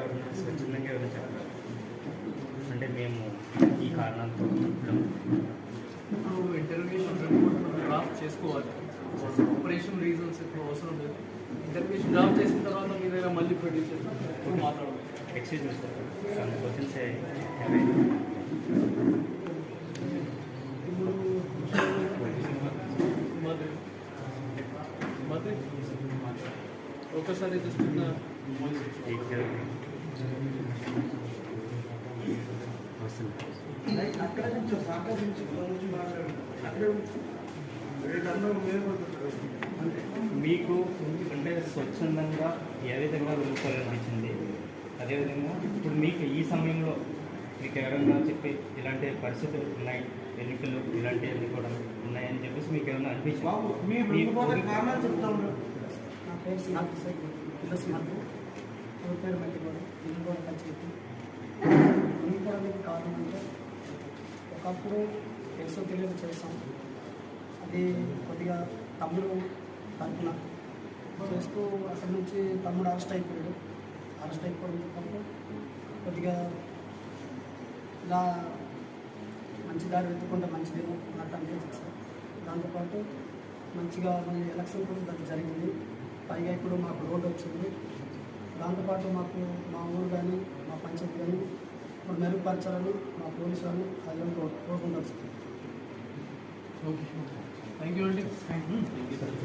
ఎవరైనా స్వచ్ఛందంగా ఎవరైనా చెప్పారు అంటే మేము ఈ కారణాలతో ఇంటర్వ్యూషన్ రిపోర్ట్ డ్రాఫ్ట్ చేసుకోవాలి. ఆపరేషన్ రీజన్స్ ఎక్కువ అవసరం లేదు. ఇంటర్వ్యూషన్ డ్రాఫ్ట్ చేసిన తర్వాత మీ దగ్గర మళ్ళీ ప్రొడ్యూస్ చేస్తాం మాట్లాడాలి. Excuse me sir some questions ఇప్పుడు ఒకసారి చూస్తున్నా అక్కడ నుంచి మీకు అంటే స్వచ్ఛందంగా ఏ విధంగా రూపాలనిపించింది, అదేవిధంగా ఇప్పుడు మీకు ఈ సమయంలో మీకు ఎవరైనా చెప్పి ఇలాంటి పరిస్థితులు ఉన్నాయి, ఎన్నికలు ఇలాంటివన్నీ కూడా ఉన్నాయని చెప్పేసి మీకు ఏమైనా అనిపించింది? కారణాలు చెప్తాను. నా పేరు పిల్లస్మర్లు ఊరి పేరు మట్టిగూడ ఇల్లుగూడ పంచాయతీ. ఎన్నుకోవడానికి కారణం అంటే ఒకప్పుడు తెలుసో తెలియదు చేస్తాం. అది కొద్దిగా తమ్ముడు తరపున చేస్తూ అక్కడి నుంచి తమ్ముడు అరెస్ట్ అయిపోయాడు. అరెస్ట్ అయిపోవడంతో పాటు కొద్దిగా ఇలా మంచి దారి వెతుక్కుంటే మంచిదేమో అన్నట్టు అనిపించింది సార్. దాంతోపాటు మంచిగా మళ్ళీ ఎలక్షన్ కూడా దానికి జరిగింది. పైగా ఇప్పుడు మాకు రోడ్డు వచ్చింది. దాంతోపాటు మాకు మా ఊరు కానీ మా పంచాయతీ కానీ ఇప్పుడు మెరుగుపరచాలని మా పోలీసు వాళ్ళు అది కోరుకుంటారు సార్. ఓకే, థ్యాంక్ యూ అండి.